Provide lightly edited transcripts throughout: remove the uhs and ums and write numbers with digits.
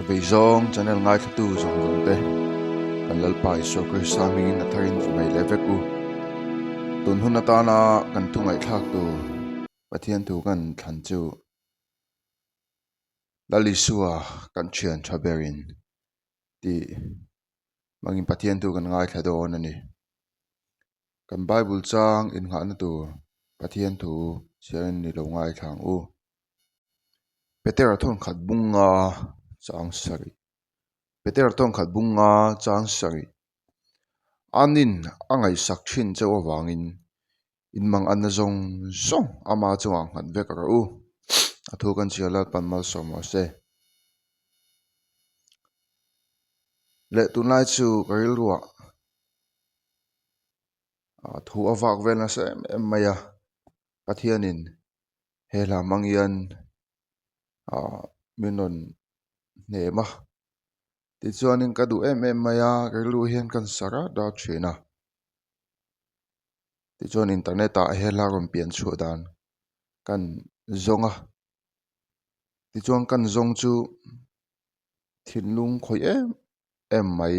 Vei zong channel ngai thatu zong zong te kan lalpai soccer saming in atharin mai levek u tun hun atana kan thungai thak tu pathian tu kan thlan chu lalisua kan thian thaberin ti mangin pathian tu kan ngai thadon ani kan bible chang in nga na tu pathian tu sian ni lo ngai thang u peter thon khat bunga chang sari peter thon khat bunga chang sari anin angai sak thin chaw awangin in mang an zong zong ama chuang han vek ra u athu kan chiala panmal somo se le tunai chu karil ruwa thu awak velna se em maya pathianin hela mangian minon nema ti chuanin kadu em maya karilu hian kan sara da thina ti chuan internet a hela ron pian chu dan kan zonga ti chuan kan zong chu thinlung khoi em mai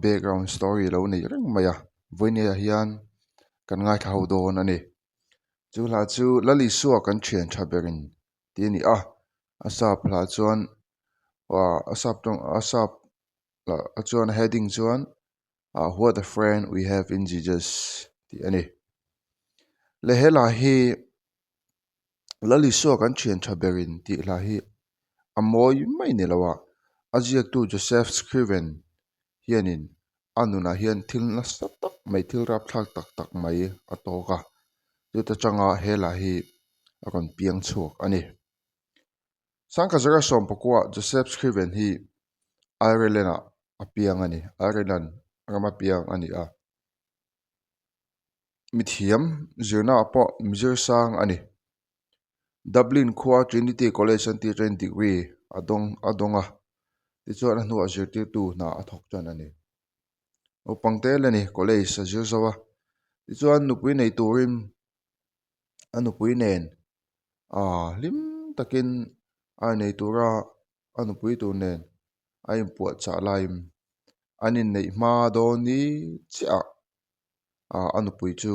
background story lo nei reng maya voinia hian kan ngai thau don ani chu la chu lali suwa kan thian thaberin ti ni asap la chuan asap la chuan heading chuan what a friend we have in Jesus ti ani le hela hi lali suwa kan thian thaberin ti la hi amoi mai ne lawa aziak tu Joseph Scriven hianin anuna hian thil na satak mai thil rap thak tak tak mai atoka chuta changa hela hi akon piang chuak ani sangka zara som pakwa Joseph Scriven hi Ireland apiang ani Ireland rama piang ani mithiam zirna apo mizir sang ani Dublin khua Trinity College anti train degree adonga ti chuan a hnuah zirtir tu na athok chan ani opangte leni college a zir zawa ti chuan nupui nei turin anupui nen lim takin ai nei tura anupui tu nen ai puat cha laim anin nei ma do ni cha anupui chu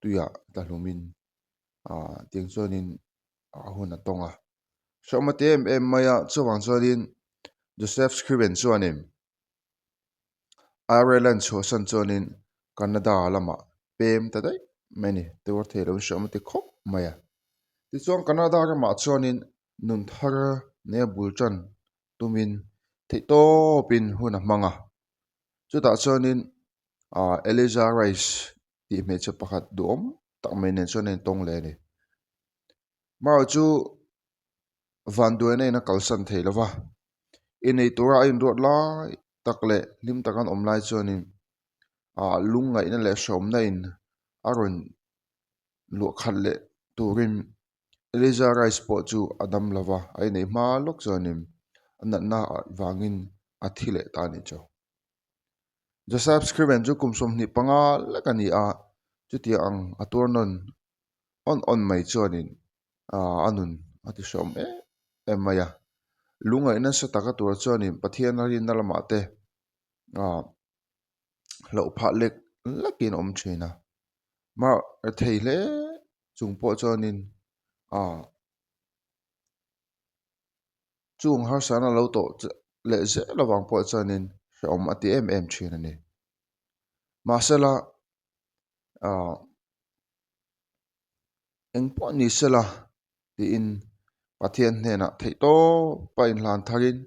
tuya tlumin tiang chuanin hun atonga somate em maya chuwang chuanin Joseph Scriven chuanin Ireland chosan chuanin Canada lama pem tadai many tur thelo somate khop maya ti chuan Canada rama chuanin nun thar ne bulchan tumin theito pin hun a manga chuta chuanin Eliza Rice ti me chu pakhat duom tak mai nen chuanin tong le ni mau chu van duane na kalsan theilawa inei tura in rot lai takle lim takan omlai chuanin lungai na le som na in aron lu khalle turin Eliza Rice po chu adam lava ai nei ma lok chuanin anat na wangin athile ta ni cho Joseph Scriven chu kumsom ni panga lakani chuti ang aturnon on mai chuanin anun ati som maya lunga ina sa taka tur chuanin pathian rin na lama te lo pha lek lakin om thina ma theile chungpo chuanin chung har sana lo to le ze lawang po chuanin om ati em thina ni masala engpo ni sela ti in pathian hena theito pain hlan tharin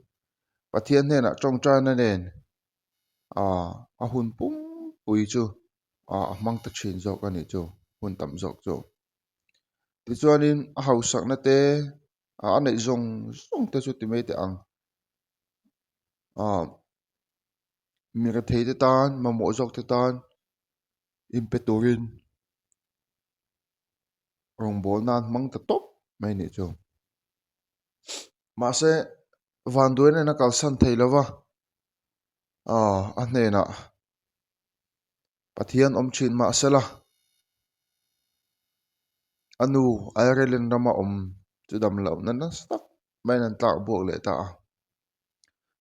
pathian hena tongtra na nen hun pum pui chu mang ta thin jok ani chu hun tam jok chu ti chuanin hausak na te anei zong te chu ti mai te ang mira thei te tan mamo jok te tan impeturin rong bol nan mang ta top mai ni chu ma se van duane na kalsan theilawa anena pathian omchin ma sela anu Ireland rama chudam lo na stak mai nan tlak bok le ta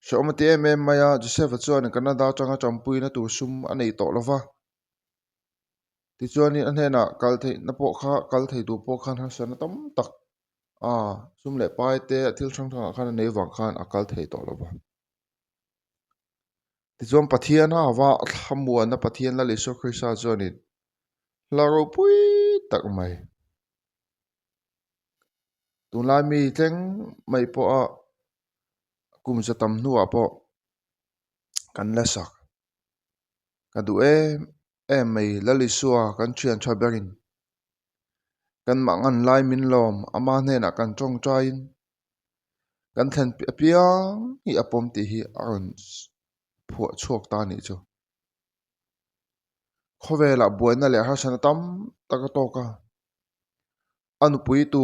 so ma te em maya Joseph chuan Canada changa champui na tur sum anei to lova ti chuan in anhena kal thei na po kha kal thei tu po khan har san tam tak sum le pai te thil thang thang khan nei wang khan akal thei to lova ti chuan pathian ha wa thamua na pathian la leso khrisa chuan in laro pui tak mai tun lai mi tleng mai po a kum sa tam nuwa po kan la sak ka du em mai la li suwa kan chian tha berin kan mangan lai min lom ama hne na kan tong train kan thlen piang hi apom ti hi aron phu chuak ta ni chu khowela buaina le har sana tam taka toka anu pui tu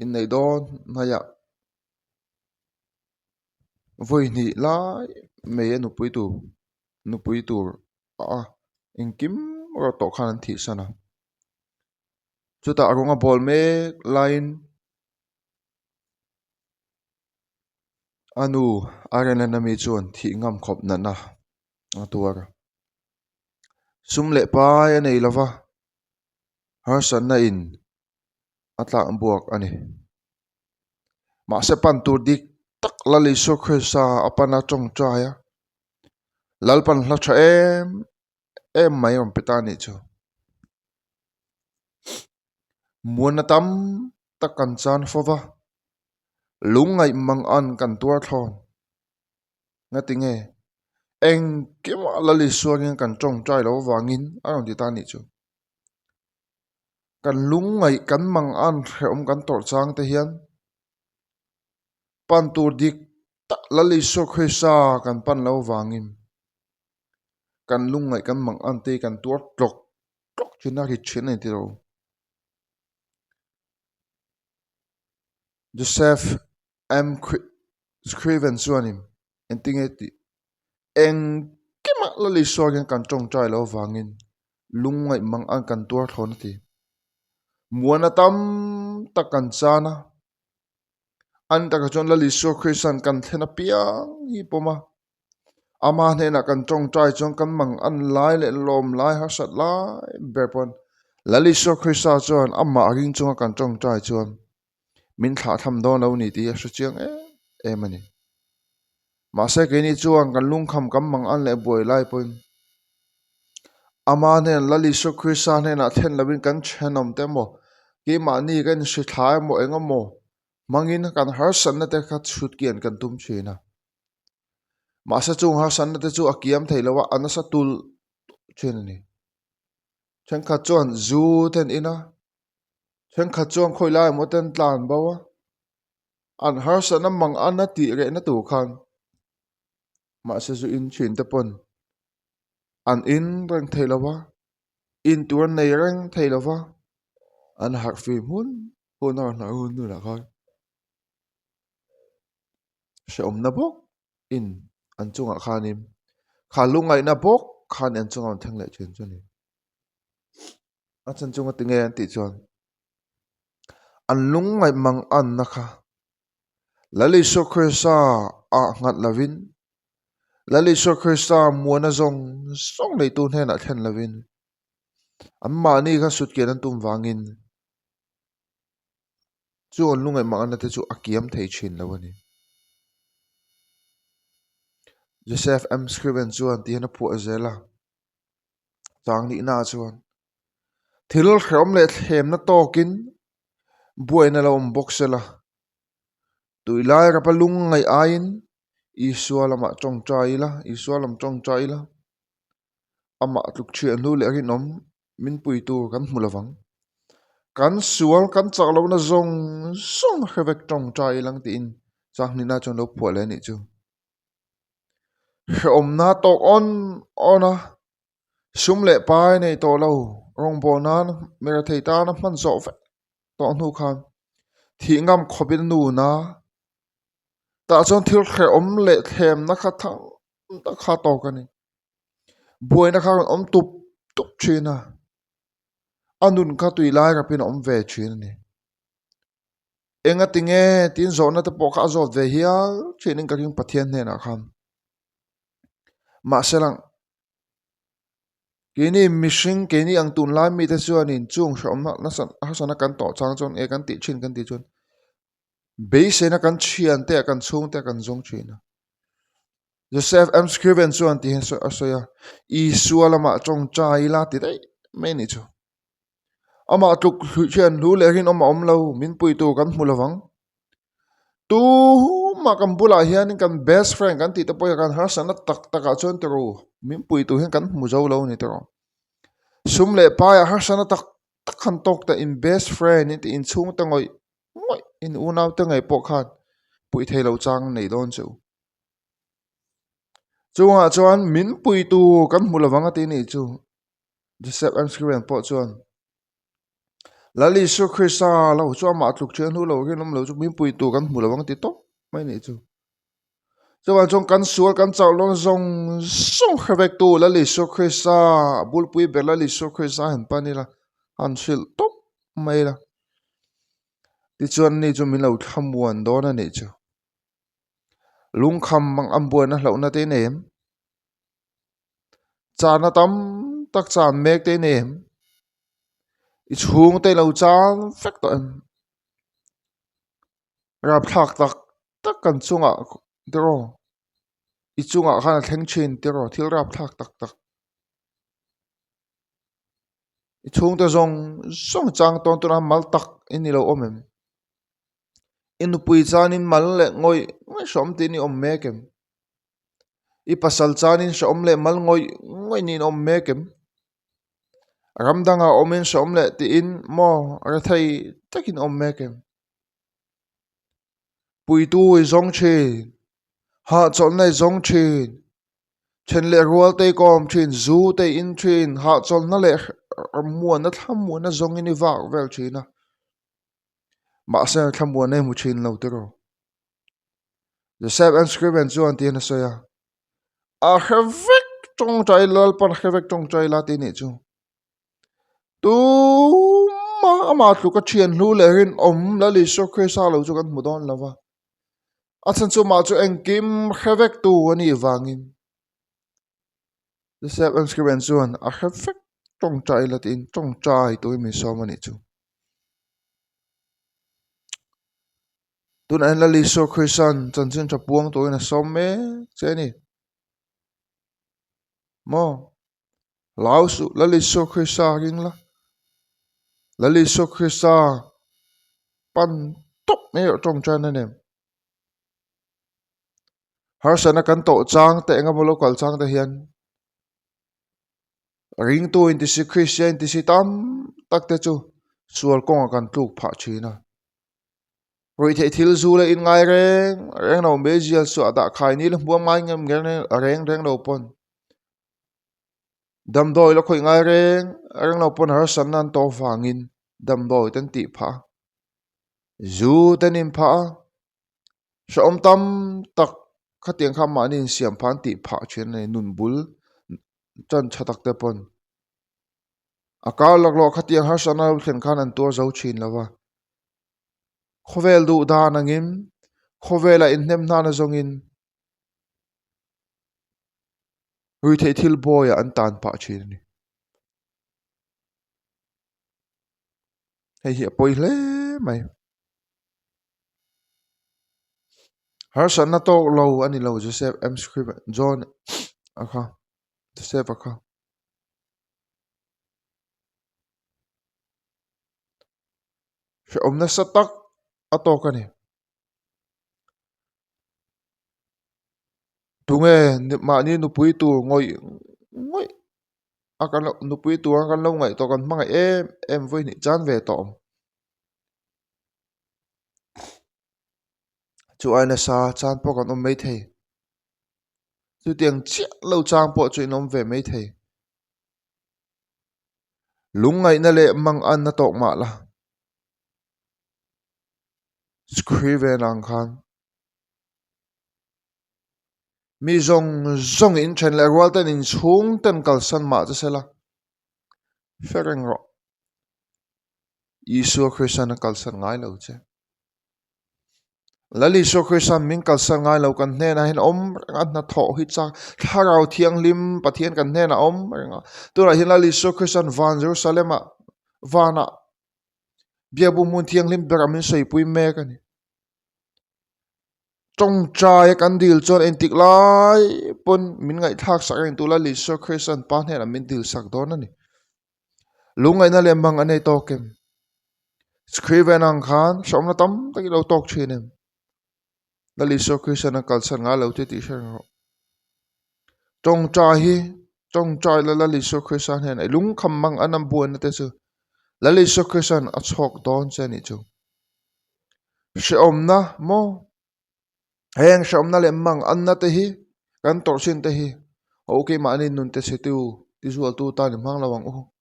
in nei don naya voi ni lai me anu pui tu in kim ro to khan thi sana chuta arunga bol me line anu arena na mi chuan thi ngam khop na na atuar sum le pai anei lova har san na in atla buak ani ma se pan tur dik tak lali so khesa apana chong chaya lalpan hla tha em mai om petani chu muanatam takan chan fova lungai mang an kan tuar thon ngatinge eng kema lali suangin kan chong chai lo wangin aron ditani chu kan lungai kan mang an hreom kan tor chang te hian pan tur dik tak lali so khesa kan pan lo wangin kan lungai kan mang an te kan tuar tlok tlok china ri chhin ti ro Joseph M. Scriven chuanin entingeti eng kema lali suangin kan chong chai lo wangin lungai mang an kan tuar thon ti muana tam takan chana an taka chon lali so khrisan kan thena piang hi poma ama hne na kan chong chai chong kan mang an lai le lom lai har sat lai berpon lali so khrisa chon amma ring chunga kan chong chai chon min thla tham don lo ni ti a hru chiang mani ma se ke ni chuang kan lung kham kam mang an le boi lai pon ama hne lali so khrisa hne na then lovin kan chenom te mo ki ma ni kan shi thai mo engamo mangin kan har san na te khat shut kian kan tum china ma sa chung har san na te chu akiam theilowa anasa tul chen ni chen khat chuan zu ten ina chen khat chuan khoi lai mo ten tlan bawa an har san na mang an na ti re na tu khan ma sa zu in chin te pon an in reng theilowa in tur nei reng theilowa an har fi mun honor na hun nu la khan se om na bok in an chunga khanim khalungai na bok khan an chunga thang le chen chani a chan chunga tinge an ti chuan an lungai mang an na kha lali so khrisa a ngat lavin lali so khrisa muana zong song nei tu hne na thlen lavin amma ni kha sut ke nan tum wangin chu an lungai mang an te chu akiam thei chin lawani Joseph M. Scriven chuan ti na pu azela chang ni na chuan thil khrom le them na tokin buaina lom boxela tuilai rapalung ngai ain isualama chong chaila isualam chong chaila ama tluk chi anu le ri nom min pui tu kan mulawang kan sual kan chaklo na zong song hevek chong chai lang ti in chang ni na chon lo phole ni chu om na to ona sum le pai nei to lo rong bo nan mera thei ta na man zo fe to nu khan thi ngam khobin nu na ta chon thil khe om le them na kha thang ta kha to ka ni buai na kha om tup tup china anun kha tui lai ka pin om ve chin ni enga tinge tin zo na te po kha zo ve hial chinin ka ring pathian ne na kham ma selang kini mishing kini ang tun lai mi te chuan in chung shom na san ha sana kan to chang chon e kan ti chin kan ti chun be se na kan chian te kan chung te kan zong china Joseph M Scriven chuan ti so asoya I sualama chong chai la ti dai me ni chu ama tuk hian lu le hin oma om lo min pui tu kan mulavang tu ma kan bula hian kan best friend kan ti te poi kan ha sana tak taka chon te ro min pui tu hian kan mu zo lo ni te ro sum le pa ya ha sana tak tak han tok ta in best friend in chung ta ngoi ngoi in unaw ta ngai po khan pui thei lo chang nei don chu chunga chuan min pui tu kan mulavang ati ni chu Joseph M Scriven po chuan lali su Christa lo chu ma tluk chen hu lo hin lo chu min pui tu kan mulavang ti to mai ni chu chuan chong kan sual kan chaw long zong song khavek tu lali su Christa bul pui be lali su Christa han panila han sil top mai la ti chuan ni chu min lo thamuan do na ni chu lung kham mang ambuan na lo na te nem cha na tam tak chan mek te nem I chung te lo chan fek to em rap thak tak tak kan chunga dero I chunga khana thleng chin dero thil rap thak tak tak I chung te zong song chang ton tu na mal tak in lo omem in pui chan in mal le ngoi ngoi som ti ni om mekem I pasal chan in som le mal ngoi ngoi ni om mekem ramdanga omin som le ti in mo ra thai takin om mekem pui tu I zong chin ha chon nai zong chin chen le rual te kom chin zu te in chin ha chon na le muan na tham muan na zong in va vel china ma se tham muan ne mu chin lo te ro the seven scriven chuan ti na so ya a hevek tong chai lal pan hevek tong chai la ti ni chu tu ma tu ka chien lu le rin om la li so khe sa lo chu kan mu don lawa a chan chu ma chu engkim hevek tu ani wangin the seven scriven chuan a hevek tong chai la tin tong chai tu mi so mani chu tun an la li so Christian chan chin cha puang to na som me che ni mo lao su la li so Christian ring la li so Christian pan top me tong chan na nem har sana kan to chang te nga bolo kal chang te hian ring tu in ti si Christian ti si tam tak te chu sual kong kan tluk pha china rồi thế thil zu le in ngai reng reng no me jial su ada khai ni le buang ngai ngam ngel reng reng no pon dam doi lo khoi ngai reng no pon har san nan to wangin dam doi ten ti pha zu ten in pha som tam tak khatiang kham ma nin siam phan ti pha chen nei nun bul chan chatak te pon akal lak lo khatiang har san al thlen khan an tur zo chin lawa khovel du da nangim khovela in hnem na na zongin hui thei thil boy an tan pa chin ni hei hi poi hle mai har san na to lo ani lo Joseph M Scriven John akha Joseph akha she omna satak atokani tunge ma ni nu pui tu ngoi ngoi akan nu pui tu akan lo ngai to kan mangai em voi ni chan ve tom chu aina sa chan po kan om mai thei chu tiang chia lo chang po chu nom ve mai thei lungai na le mang an na tok ma la Scriven ang khan mi zong zong in chen le rwal ten in chung ten kal san ma cha sela fereng ro Isu Christian kal san ngai lo che lali so Christian min kal san ngai lo kan hne na hin om an na tho hi cha tharau thiang lim pathian kan hne na om tura hin lali so Christian van Jerusalem a vana biabu mun thiang lim beramin sei pui me kan trong trai kan dil chon entik lai pon min ngai thak sak en tu lali so Christian pa hne na min dil sak don ani lungai na lembang anei tokem scriven ang khan som na tam taki lo tok chinem lali so Christian kal san nga lo ti sang trong trai la lali so Christian hen ai lung kham mang anam buan na te chu lali so Christian a chok don che ni chu she om na mo heng she om na le mang an na te hi kan tor sin te hi okay ma ni nun te se tu ti zual tu ta ni mang lawang o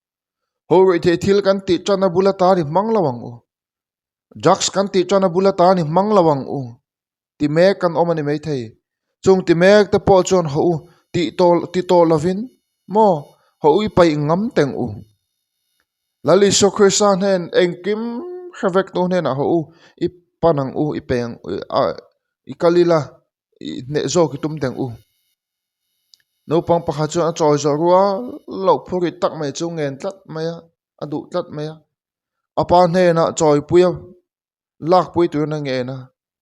ho ri the thil kan ti chana bula ta ni mang lawang o jaks kan ti chana bula ta ni mang lawang o ti me kan omani mai thei chung ti mek te po chon ho ti to lovin mo ho i pai ngam teng u lali so Christian hen engkim havek to hen a ho i panang u i peng i kalila i ne zo ki tum teng u no pang pakha chu a choi zo ruwa lo phuri tak mai chu ngen tlat maya adu tlat maya apa hne na choi puya lak pui tu na nge na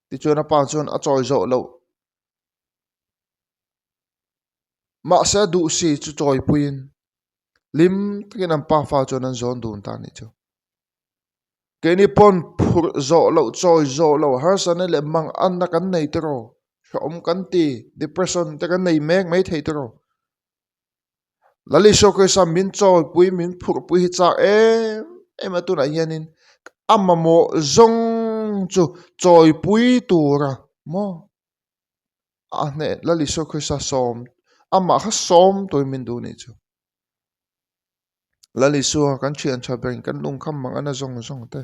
ti chu na pa chun a choi zo lo ma sa du si chu choi puin lim takin an pa fa chon an zon dun ta ni chu ke ni pon phur zo lo choi zo lo har san le mang an na kan nei tro om kan ti depression te kan nei mek mai thei tro lali so ko sam min choi pui min phur pui cha em tu na yanin amma mo zong chu choi pui tu ra mo a ne lali so ko sa som amma kha som toi min du ni chu lali suwa kan chian chabeng kan lung kham mang ana zong te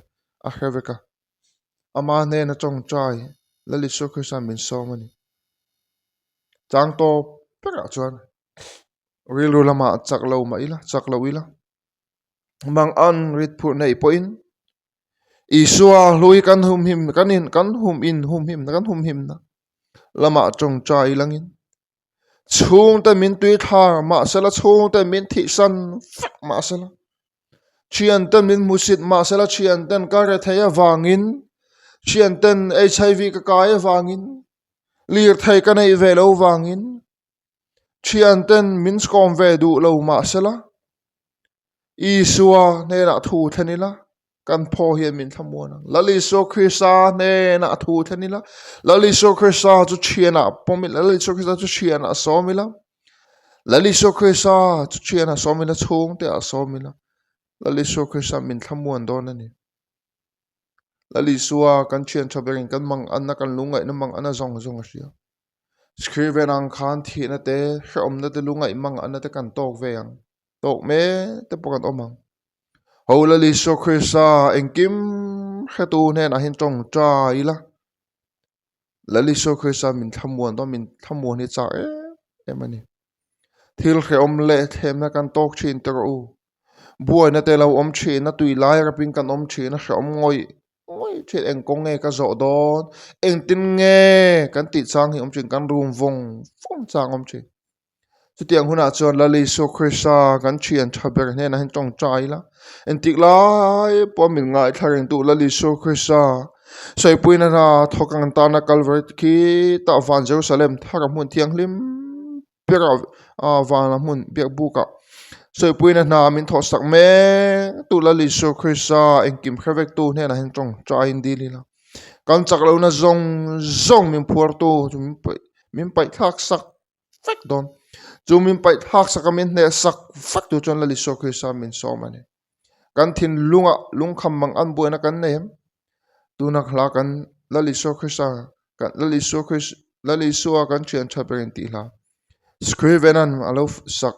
a heveka ama ne na chong chai lali su Christian min so mani chang to pera chuan ril ru lama chak lo ma ila chak lo ila mang an rit phu nei poin isua lui kan hum him kan hum him na lama chong chai langin chung ta min tui tha ma sala chung ta min thi san ma sala chian tan min musit ma sala chian tan ka re thaya wangin chian tan HIV ka kai wangin lir thai ka nei ve lo wangin chian tan min skom ve du lo ma sala isua ne na thu thanila kan pho hian min thamuan lali so Christa ne na thu thanila lali so Christa chu chiana pomil lali so Christa chu chiana somila lali so Christa chu chiana somila chung te a somila lali so Christa min thamuan don ani lali suwa kan chian thaberin kan mang anna kan lungai na mang ana zong asia scriven ang khan thi na te hrom na te lungai mang anna te kan tok ve ang tok me te pokan omang ho lali so Christa engkim hetu ne na hin tong cha ila lali so Christa min thamuan do min thamuan hi cha emani thil khe om le them na kan tok chin te ro buai na te lo om chin na tui lai ra pin kan om chin na hrom ngoi chết em có nghe cái rõ đó em tin nghe cái tịt sang thì ông chuyện cái ruộng vòng phong sang ông chuyện chứ tiếng hôn à chọn là lý số Christa cái chuyện chấp nhận này là trong trái lá em tịt lại bỏ mình ngại thay hình tụ là lý số Christa sai bui na thọ càng ta na Calvary khi ta van Jerusalem thà cái môn thiêng lim biết à van môn biết bu cả sai pui na min tho sak me tu la li so Christa en kim khavek tu ne na hen tong cha in di li la kan chak lo na zong min phur tu min pai thak sak fak don chu min pai thak sak min ne sak fak tu chon la li so Christa min so mane kan thin lung kham mang an bu na kan ne tu na khla kan la li so Christa kan la li so kan chen cha pen ti la scrivenan alo sak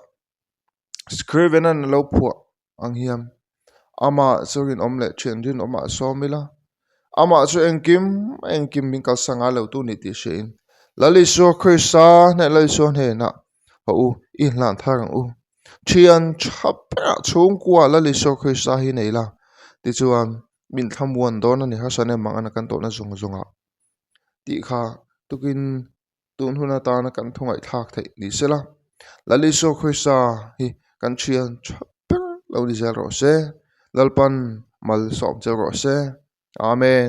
scrivenan lo phua ang hiam ama churin omle chendrin oma somila ama chu engkim min kal sanga lo tu ni ti shein lali so Christa ne lali so ne na ho i hlan tharang u chian chapra chung kwa lali so Christa hi nei la ti chuan min thamuan don ani ha sane mang an kan to na zunga ti kha tukin tun huna ta na kan thungai thak thei ni sela lali so khrisa hi kan thian chapel lo ni zel ro se lalpan mal som chel ro se amen